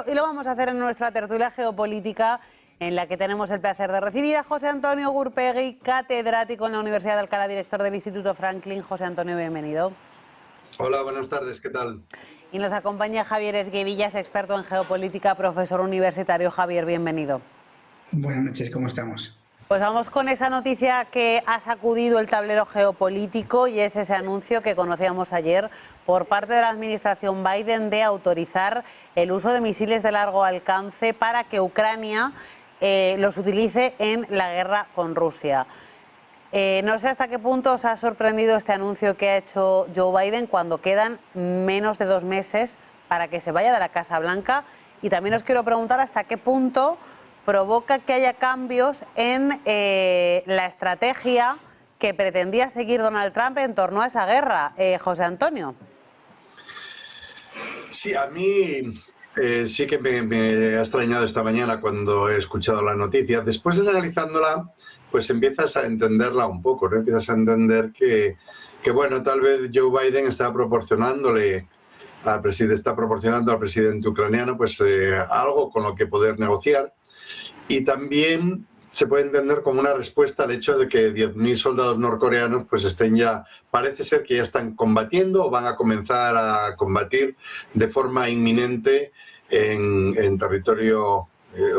Y lo vamos a hacer en nuestra tertulia geopolítica, en la que tenemos el placer de recibir a José Antonio Gurpegui, catedrático en la Universidad de Alcalá, director del Instituto Franklin. José Antonio, bienvenido. Hola, buenas tardes, ¿qué tal? Y nos acompaña Javier Esguevillas, experto en geopolítica, profesor universitario. Javier, bienvenido. Buenas noches, ¿cómo estamos? Pues vamos con esa noticia que ha sacudido el tablero geopolítico, y es ese anuncio que conocíamos ayer por parte de la administración Biden de autorizar el uso de misiles de largo alcance para que Ucrania los utilice en la guerra con Rusia. No sé hasta qué punto os ha sorprendido este anuncio que ha hecho Joe Biden cuando quedan menos de 2 meses para que se vaya de la Casa Blanca, y también os quiero preguntar hasta qué punto provoca que haya cambios en la estrategia que pretendía seguir Donald Trump en torno a esa guerra. José Antonio. Sí, a mí sí que me ha extrañado esta mañana cuando he escuchado la noticia. Después de analizándola, pues empiezas a entenderla un poco, ¿no? Empiezas a entender que bueno, tal vez Joe Biden está proporcionando al presidente ucraniano pues algo con lo que poder negociar. Y también se puede entender como una respuesta al hecho de que 10.000 soldados norcoreanos pues parece ser que ya están combatiendo o van a comenzar a combatir de forma inminente en territorio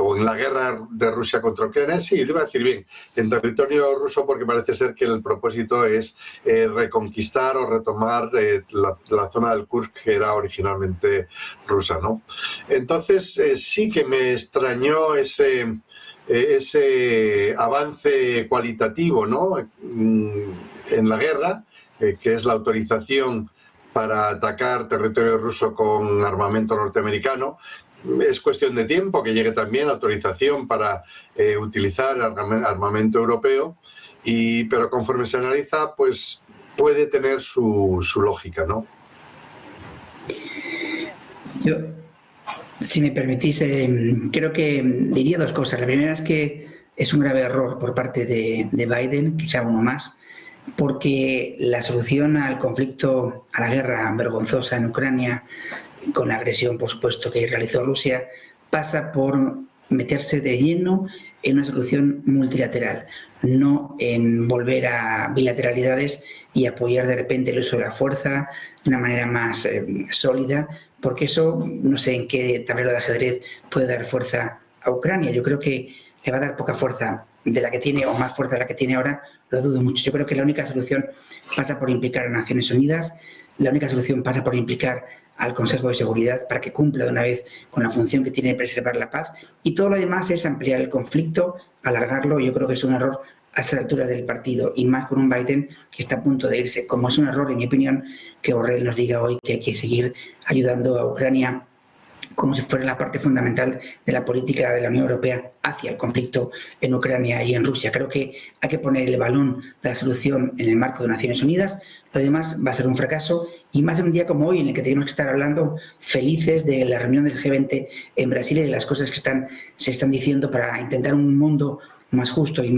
o en la guerra de Rusia contra Ucrania. Sí, lo iba a decir bien, en territorio ruso, porque parece ser que el propósito es reconquistar o retomar la zona del Kursk, que era originalmente rusa, ¿no? Entonces sí que me extrañó ese avance cualitativo, ¿no? En la guerra, que es la autorización para atacar territorio ruso con armamento norteamericano. Es cuestión de tiempo que llegue también la autorización para utilizar armamento europeo, pero conforme se analiza, pues puede tener su lógica, ¿no? Yo, si me permitís, creo que diría 2 cosas. La primera es que es un grave error por parte de Biden, quizá uno más, porque la solución al conflicto, a la guerra vergonzosa en Ucrania, con la agresión, por supuesto, que realizó Rusia, pasa por meterse de lleno en una solución multilateral, no en volver a bilateralidades y apoyar de repente el uso de la fuerza de una manera más sólida, porque eso no sé en qué tablero de ajedrez puede dar fuerza a Ucrania. Yo creo que le va a dar poca fuerza de la que tiene, o más fuerza de la que tiene ahora, lo dudo mucho. Yo creo que la única solución pasa por implicar a Naciones Unidas, la única solución pasa por implicar al Consejo de Seguridad para que cumpla de una vez con la función que tiene de preservar la paz, y todo lo demás es ampliar el conflicto, alargarlo. Yo creo que es un error a esta altura del partido, y más con un Biden que está a punto de irse, como es un error, en mi opinión, que Borrell nos diga hoy que hay que seguir ayudando a Ucrania como si fuera la parte fundamental de la política de la Unión Europea hacia el conflicto en Ucrania y en Rusia. Creo que hay que poner el balón de la solución en el marco de Naciones Unidas. Lo demás va a ser un fracaso, y más en un día como hoy, en el que tenemos que estar hablando felices de la reunión del G20 en Brasil y de las cosas que se están diciendo para intentar un mundo más justo y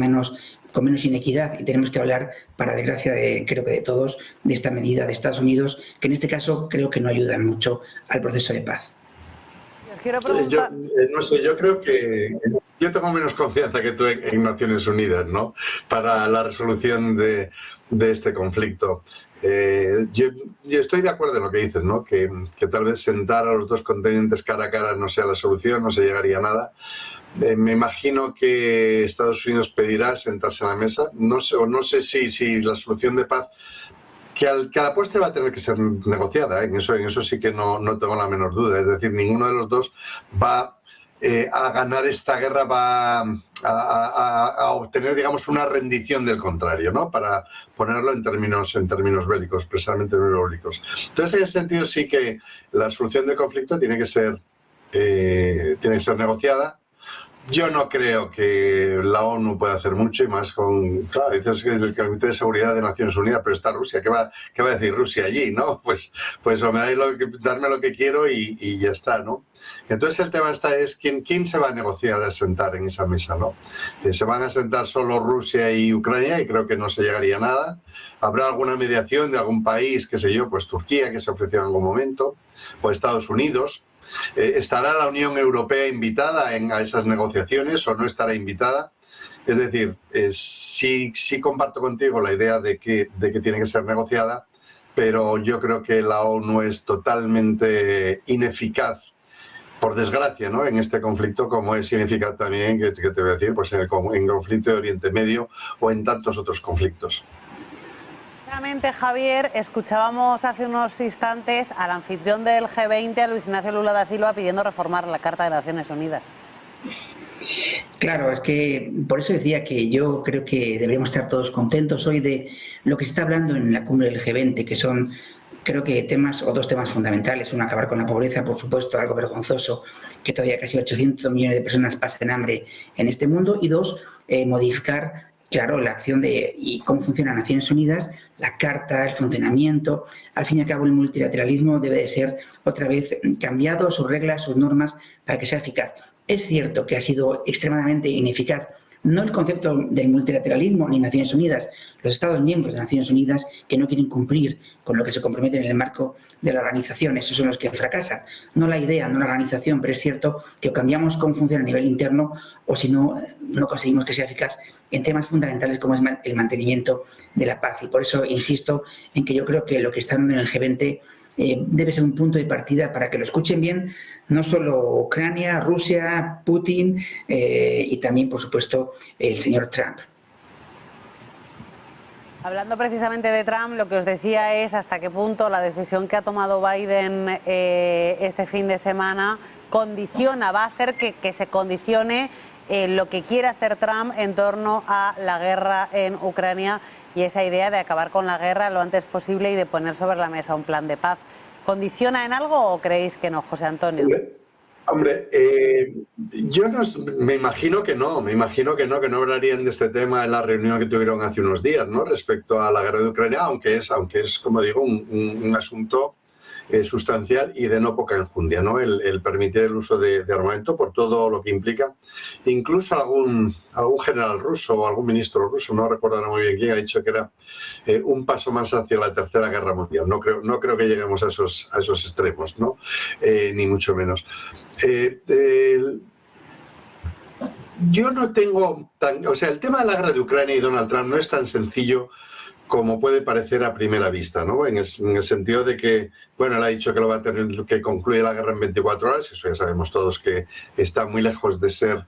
con menos inequidad. Y tenemos que hablar, para desgracia creo que de todos, de esta medida de Estados Unidos, que en este caso creo que no ayuda mucho al proceso de paz. No sé, yo creo que yo tengo menos confianza que tú en Naciones Unidas, ¿no?, para la resolución de este conflicto. Yo estoy de acuerdo en lo que dices, ¿no?, que tal vez sentar a los dos contendientes cara a cara no sea la solución, no se llegaría a nada. Me imagino que Estados Unidos pedirá sentarse a la mesa. No sé si la solución de paz, que a la postre va a tener que ser negociada, ¿eh? En eso sí que no tengo la menor duda. Es decir, ninguno de los dos va a ganar esta guerra, va a obtener, digamos, una rendición del contrario, ¿no?, para ponerlo en términos bélicos, precisamente bélicos. Entonces, en ese sentido sí que la solución del conflicto tiene que ser negociada. Yo no creo que la ONU pueda hacer mucho, y más claro, dices que el Comité de Seguridad de Naciones Unidas, pero está Rusia, ¿qué va a decir Rusia allí, no? Pues o me dais darme lo que quiero y ya está, ¿no? Entonces el tema es quién se va a negociar, a sentar en esa mesa, ¿no? Se van a sentar solo Rusia y Ucrania, y creo que no se llegaría a nada. Habrá alguna mediación de algún país, qué sé yo, pues Turquía, que se ofreció en algún momento, o Estados Unidos. ¿Estará la Unión Europea invitada a esas negociaciones o no estará invitada? Es decir, sí comparto contigo la idea de que tiene que ser negociada, pero yo creo que la ONU es totalmente ineficaz, por desgracia, ¿no?, en este conflicto, como es ineficaz también, que te voy a decir, pues en el conflicto de Oriente Medio o en tantos otros conflictos. Precisamente, Javier, escuchábamos hace unos instantes al anfitrión del G20, a Luis Ignacio Lula da Silva, pidiendo reformar la Carta de Naciones Unidas. Claro, es que por eso decía que yo creo que deberíamos estar todos contentos hoy de lo que se está hablando en la cumbre del G20, que son, creo que dos temas fundamentales. Uno, acabar con la pobreza, por supuesto, algo vergonzoso, que todavía casi 800 millones de personas pasen hambre en este mundo. Y dos, modificar, claro, la acción y cómo funciona Naciones Unidas, la Carta, el funcionamiento. Al fin y al cabo, el multilateralismo debe de ser otra vez cambiado, sus reglas, sus normas, para que sea eficaz. Es cierto que ha sido extremadamente ineficaz, no el concepto del multilateralismo ni Naciones Unidas, los Estados miembros de Naciones Unidas que no quieren cumplir con lo que se comprometen en el marco de la organización, esos son los que fracasan, no la idea, no la organización, pero es cierto que o cambiamos cómo funciona a nivel interno o si no, no conseguimos que sea eficaz en temas fundamentales como es el mantenimiento de la paz. Y por eso insisto en que yo creo que lo que está dando en el G20 debe ser un punto de partida para que lo escuchen bien, no solo Ucrania, Rusia, Putin y también, por supuesto, el señor Trump. Hablando precisamente de Trump, lo que os decía es hasta qué punto la decisión que ha tomado Biden este fin de semana va a hacer que se condicione lo que quiere hacer Trump en torno a la guerra en Ucrania y esa idea de acabar con la guerra lo antes posible y de poner sobre la mesa un plan de paz. ¿Condiciona en algo o creéis que no, José Antonio? Hombre, yo me imagino que no hablarían de este tema en la reunión que tuvieron hace unos días, ¿no?, respecto a la guerra de Ucrania, aunque es como digo, un asunto sustancial y de no poca enjundia, ¿no?, el permitir el uso de armamento por todo lo que implica. Incluso algún general ruso o algún ministro ruso, no recuerdo ahora muy bien quién, ha dicho que era un paso más hacia la Tercera Guerra Mundial. No creo que lleguemos a esos extremos, ¿no?, ni mucho menos. Yo no tengo el tema de la guerra de Ucrania y Donald Trump no es tan sencillo como puede parecer a primera vista, ¿no?, en el sentido de que, bueno, él ha dicho que lo va a tener que concluir la guerra en 24 horas, eso ya sabemos todos que está muy lejos de ser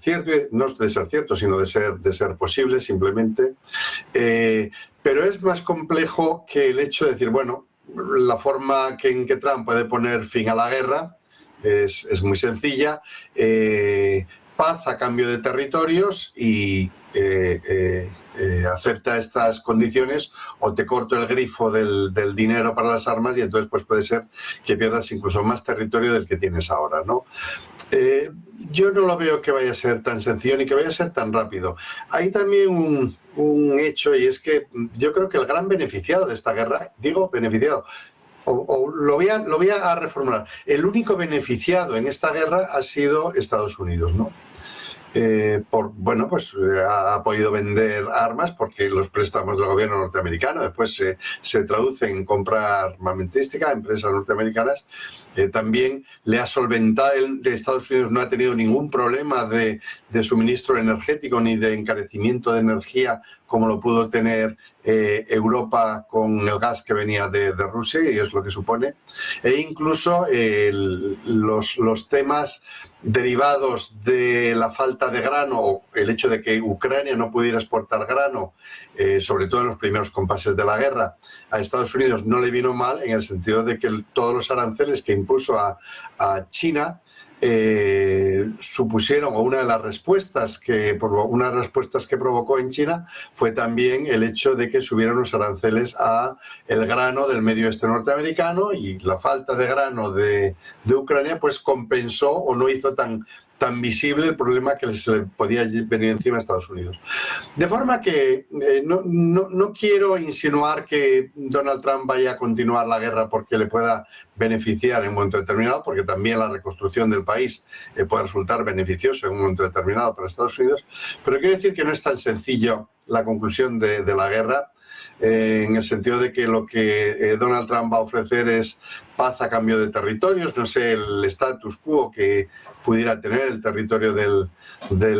cierto, no de ser cierto, sino de ser posible simplemente, pero es más complejo que el hecho de decir, bueno, la forma en que Trump puede poner fin a la guerra es muy sencilla, paz a cambio de territorios y acepta estas condiciones o te corto el grifo del dinero para las armas y entonces pues puede ser que pierdas incluso más territorio del que tienes ahora, ¿no? Yo no lo veo que vaya a ser tan sencillo ni que vaya a ser tan rápido. Hay también un hecho y es que yo creo que el gran beneficiado de esta guerra, digo beneficiado, lo voy a reformular, el único beneficiado en esta guerra ha sido Estados Unidos, ¿no? Ha podido vender armas porque los préstamos del gobierno norteamericano después se traducen en compra armamentística a empresas norteamericanas. También le ha solventado, Estados Unidos no ha tenido ningún problema de suministro energético ni de encarecimiento de energía como lo pudo tener Europa con el gas que venía de Rusia, y es lo que supone. E incluso los temas derivados de la falta de grano, o el hecho de que Ucrania no pudiera exportar grano, sobre todo en los primeros compases de la guerra, a Estados Unidos no le vino mal en el sentido de que todos los aranceles que impuso a China supusieron, o una de las respuestas que provocó en China fue también el hecho de que subieron los aranceles a el grano del medio oeste norteamericano, y la falta de grano de Ucrania pues compensó o no hizo tan visible el problema que se le podía venir encima a Estados Unidos. De forma que no quiero insinuar que Donald Trump vaya a continuar la guerra porque le pueda beneficiar en un momento determinado, porque también la reconstrucción del país puede resultar beneficioso en un momento determinado para Estados Unidos, pero quiero decir que no es tan sencillo la conclusión de la guerra, en el sentido de que lo que Donald Trump va a ofrecer es paz a cambio de territorios, no sé, el status quo que pudiera tener el territorio del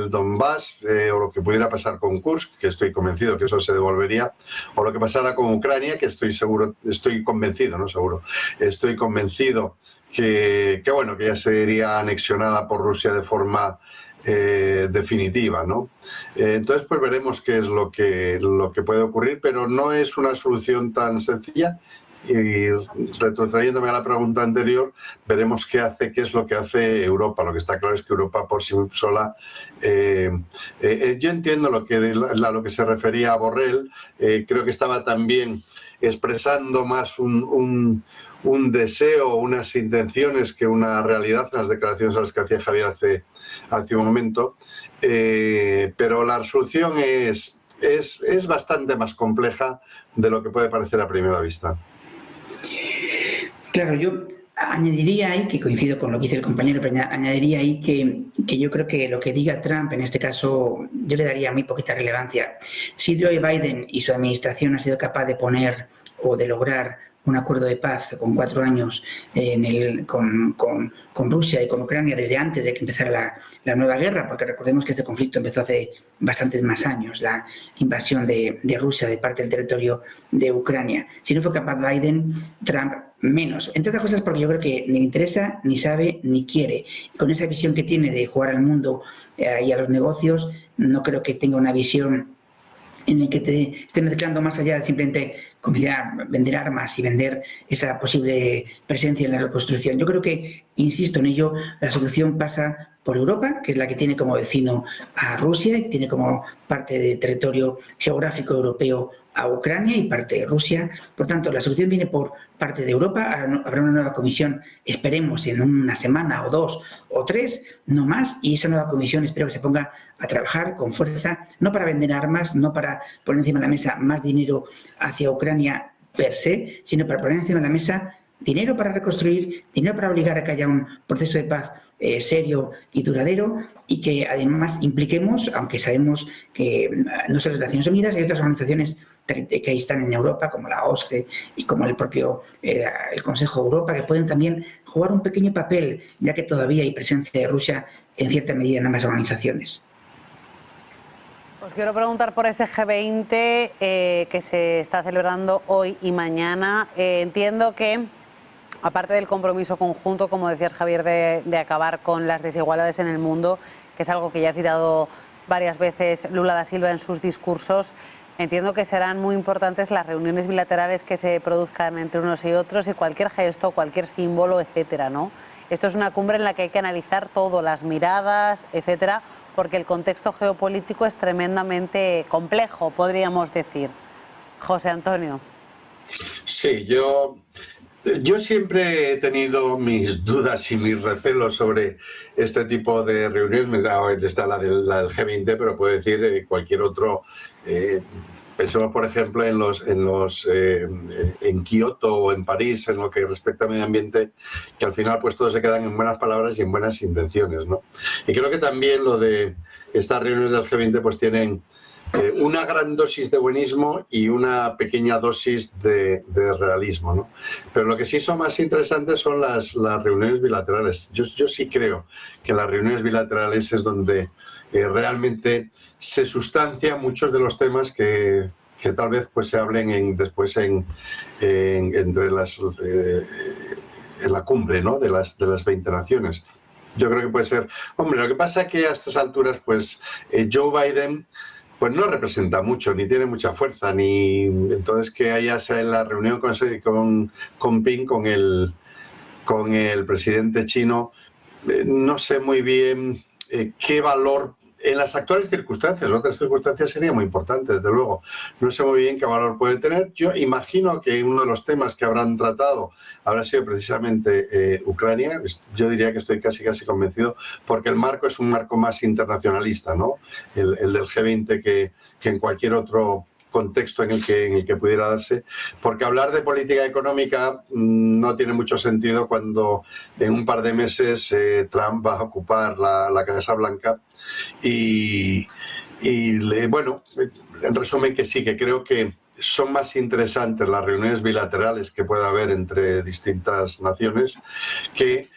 Donbass, o lo que pudiera pasar con Kursk, que estoy convencido que eso se devolvería, o lo que pasara con Ucrania, que estoy convencido que bueno, que ya sería anexionada por Rusia de forma definitiva, ¿no? Entonces, pues veremos qué es lo que puede ocurrir, pero no es una solución tan sencilla. Y retrotrayéndome a la pregunta anterior, veremos qué es lo que hace Europa. Lo que está claro es que Europa por sí sola, yo entiendo lo que se refería a Borrell, creo que estaba también expresando más un deseo, unas intenciones que una realidad en las declaraciones a las que hacía Javier hace un momento, pero la solución es bastante más compleja de lo que puede parecer a primera vista. Claro, yo añadiría ahí, que coincido con lo que dice el compañero, pero añadiría ahí que yo creo que lo que diga Trump, en este caso, yo le daría muy poquita relevancia. Si Joe Biden y su administración ha sido capaz de poner o de lograr un acuerdo de paz con 4 años con Rusia y con Ucrania desde antes de que empezara la nueva guerra, porque recordemos que este conflicto empezó hace bastantes más años, la invasión de Rusia de parte del territorio de Ucrania. Si no fue capaz Biden, Trump menos. Entre otras cosas porque yo creo que ni le interesa, ni sabe, ni quiere. Y con esa visión que tiene de jugar al mundo y a los negocios, no creo que tenga una visión en el que te esté mezclando más allá de simplemente vender armas y vender esa posible presencia en la reconstrucción. Yo creo que, insisto en ello, la solución pasa por Europa, que es la que tiene como vecino a Rusia y tiene como parte de territorio geográfico europeo a Ucrania y parte de Rusia. Por tanto, la solución viene por parte de Europa. Habrá una nueva comisión, esperemos, en una semana o 2 o 3, no más, y esa nueva comisión espero que se ponga a trabajar con fuerza, no para vender armas, no para poner encima de la mesa más dinero hacia Ucrania per se, sino para poner encima de la mesa dinero para reconstruir, dinero para obligar a que haya un proceso de paz serio y duradero, y que además impliquemos, aunque sabemos que no son las Naciones Unidas, hay otras organizaciones que ahí están en Europa, como la OSCE y como el propio el Consejo de Europa, que pueden también jugar un pequeño papel, ya que todavía hay presencia de Rusia en cierta medida en ambas organizaciones. Os quiero preguntar por ese G20 que se está celebrando hoy y mañana. Entiendo que, aparte del compromiso conjunto, como decías, Javier, de acabar con las desigualdades en el mundo, que es algo que ya ha citado varias veces Lula da Silva en sus discursos, entiendo que serán muy importantes las reuniones bilaterales que se produzcan entre unos y otros, y cualquier gesto, cualquier símbolo, etcétera, ¿no? Esto es una cumbre en la que hay que analizar todo, las miradas, etcétera, porque el contexto geopolítico es tremendamente complejo, podríamos decir. José Antonio. Sí, yo siempre he tenido mis dudas y mis recelos sobre este tipo de reuniones. Está la del G20, pero puedo decir cualquier otro. Pensemos, por ejemplo, en Kioto o en París, en lo que respecta al medio ambiente, que al final pues todos se quedan en buenas palabras y en buenas intenciones, ¿no? Y creo que también lo de estas reuniones del G20 pues tienen una gran dosis de buenismo y una pequeña dosis de realismo, ¿no? Pero lo que sí son más interesantes son las reuniones bilaterales. Yo sí creo que en las reuniones bilaterales es donde realmente se sustancian muchos de los temas que tal vez pues se hablen después en la cumbre, ¿no? de las 20 naciones. Yo creo que puede ser. Hombre, lo que pasa es que a estas alturas pues Joe Biden pues no representa mucho, ni tiene mucha fuerza, ni entonces que haya en la reunión con Ping, con el presidente chino, no sé muy bien qué valor en las actuales circunstancias. Otras circunstancias sería muy importante, desde luego. No sé muy bien qué valor puede tener. Yo imagino que uno de los temas que habrán tratado habrá sido precisamente Ucrania. Yo diría que estoy casi convencido, porque el marco es un marco más internacionalista, ¿no? El del G20 que en cualquier otro contexto en el que pudiera darse, porque hablar de política económica no tiene mucho sentido cuando en un par de meses Trump va a ocupar la Casa Blanca bueno, en resumen que sí, que creo que son más interesantes las reuniones bilaterales que pueda haber entre distintas naciones que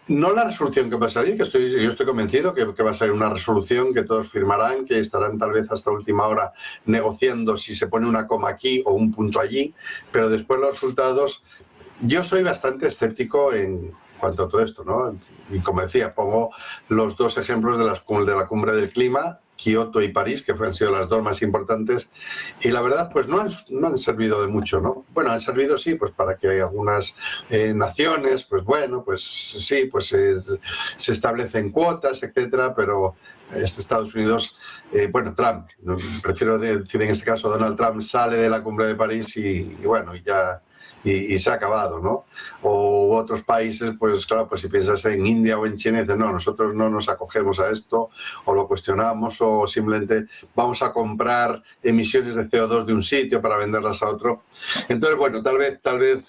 no la resolución que va a salir, que yo estoy convencido que va a salir una resolución que todos firmarán, que estarán tal vez hasta última hora negociando si se pone una coma aquí o un punto allí, pero después los resultados... Yo soy bastante escéptico en cuanto a todo esto, ¿no? Y como decía, pongo los dos ejemplos de la cumbre del clima, Kioto y París, que han sido las dos más importantes, y la verdad pues no han servido de mucho, ¿no? Bueno, han servido sí, pues para que algunas naciones, pues bueno, pues sí, pues se establecen cuotas, etcétera, pero Estados Unidos, bueno, Trump, prefiero decir en este caso Donald Trump sale de la cumbre de París y bueno, ya... Y se ha acabado, ¿no? O otros países, pues claro, pues si piensas en India o en China, dicen, no, nosotros no nos acogemos a esto, o lo cuestionamos, o simplemente vamos a comprar emisiones de CO2 de un sitio para venderlas a otro. Entonces, bueno, tal vez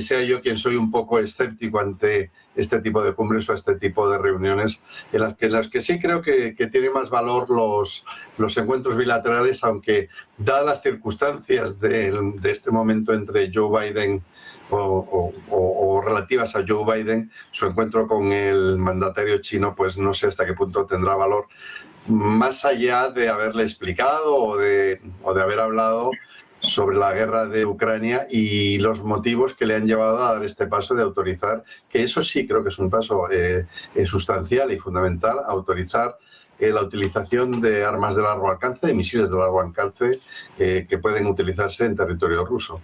sea yo quien soy un poco escéptico ante este tipo de cumbres o este tipo de reuniones, en las que sí creo que tiene más valor los encuentros bilaterales, aunque dadas las circunstancias de este momento entre Joe Biden o relativas a Joe Biden, su encuentro con el mandatario chino, pues no sé hasta qué punto tendrá valor, más allá de haberle explicado o de haber hablado sobre la guerra de Ucrania y los motivos que le han llevado a dar este paso de autorizar, que eso sí creo que es un paso sustancial y fundamental, autorizar la utilización de armas de largo alcance, de misiles de largo alcance que pueden utilizarse en territorio ruso.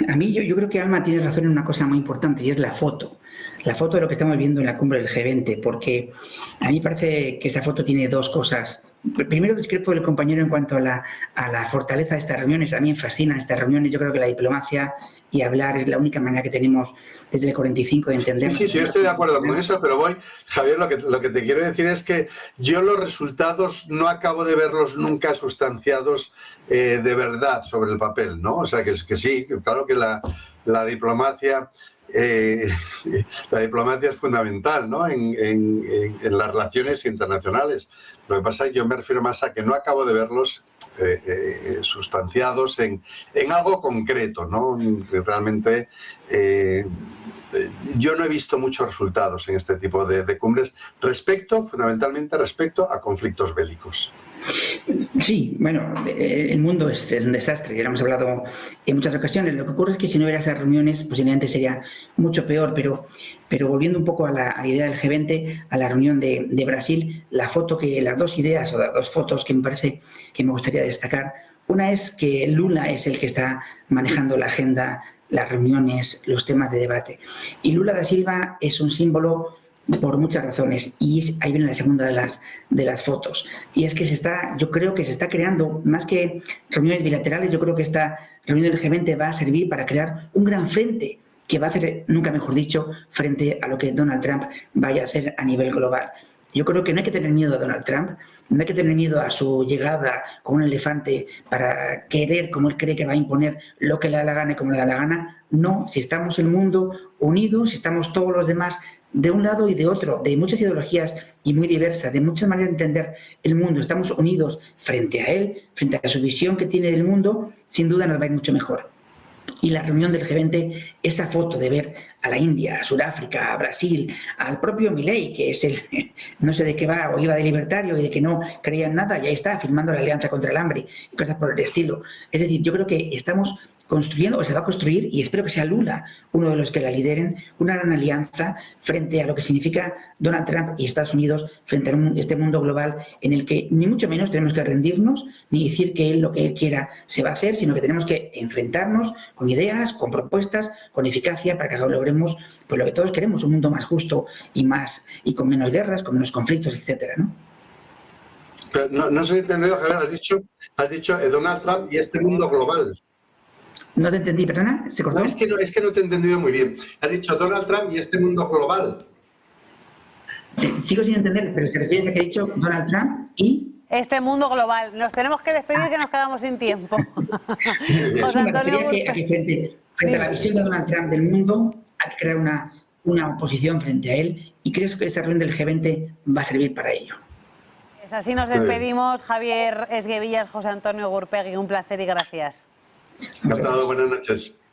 A mí yo creo que Alma tiene razón en una cosa muy importante y es la foto. La foto de lo que estamos viendo en la cumbre del G20, porque a mí parece que esa foto tiene dos cosas. Primero, discrepo del compañero en cuanto a la fortaleza de estas reuniones. A mí me fascinan estas reuniones. Yo creo que la diplomacia y hablar es la única manera que tenemos desde el 45 de entender. Sí, yo estoy de acuerdo con eso, pero Javier, lo que te quiero decir es que yo los resultados no acabo de verlos nunca sustanciados de verdad sobre el papel, ¿no? O sea, que sí, claro que la diplomacia... la diplomacia es fundamental, ¿no? en las relaciones internacionales. Lo que pasa es que yo me refiero más a que no acabo de verlos sustanciados en algo concreto, ¿no? Realmente yo no he visto muchos resultados en este tipo de cumbres fundamentalmente respecto a conflictos bélicos. Sí, bueno, el mundo es un desastre, ya lo hemos hablado en muchas ocasiones. Lo que ocurre es que si no hubiera esas reuniones, posiblemente sería mucho peor, pero volviendo un poco a la idea del G20, a la reunión de Brasil, las dos ideas o las dos fotos que me parece que me gustaría destacar, una es que Lula es el que está manejando la agenda, las reuniones, los temas de debate. Y Lula da Silva es un símbolo por muchas razones, y ahí viene la segunda de las fotos, y es que yo creo que se está creando, más que reuniones bilaterales, yo creo que esta reunión del G20 va a servir para crear un gran frente que va a hacer, nunca mejor dicho, frente a lo que Donald Trump vaya a hacer a nivel global. Yo creo que no hay que tener miedo a Donald Trump, no hay que tener miedo a su llegada como un elefante para querer, como él cree que va a imponer lo que le da la gana y como le da la gana. No, si estamos el mundo unidos, si estamos todos los demás de un lado y de otro, de muchas ideologías y muy diversas, de muchas maneras de entender el mundo, estamos unidos frente a él, frente a su visión que tiene del mundo, sin duda nos va a ir mucho mejor. Y la reunión del G20, esa foto de ver a la India, a Sudáfrica, a Brasil, al propio Milei, que es no sé de qué va, o iba de libertario y de que no creía en nada, y ahí está, firmando la Alianza contra el Hambre y cosas por el estilo. Es decir, yo creo que estamos construyendo, o se va a construir, y espero que sea Lula uno de los que la lideren, una gran alianza frente a lo que significa Donald Trump y Estados Unidos frente a este mundo global en el que ni mucho menos tenemos que rendirnos ni decir que lo que él quiera se va a hacer, sino que tenemos que enfrentarnos con ideas, con propuestas, con eficacia para que logremos pues lo que todos queremos, un mundo más justo y con menos guerras, con menos conflictos, etcétera, ¿no? Pero no se ha entendido, Javier, has dicho Donald Trump y este mundo global. No te entendí, perdona, ¿se cortó? No, es que no te he entendido muy bien. Has dicho Donald Trump y este mundo global. Sigo sin entender, pero se refiere a que he dicho Donald Trump y... este mundo global. Nos tenemos que despedir, que nos quedamos sin tiempo. José Me Antonio gustaría que frente a la visión de Donald Trump del mundo, hay que crear una oposición frente a él, y creo que esta reunión del G20 va a servir para ello. Pues así nos despedimos. Javier Esguevillas, José Antonio Gurpegui, un placer y gracias. Encantado, buenas noches.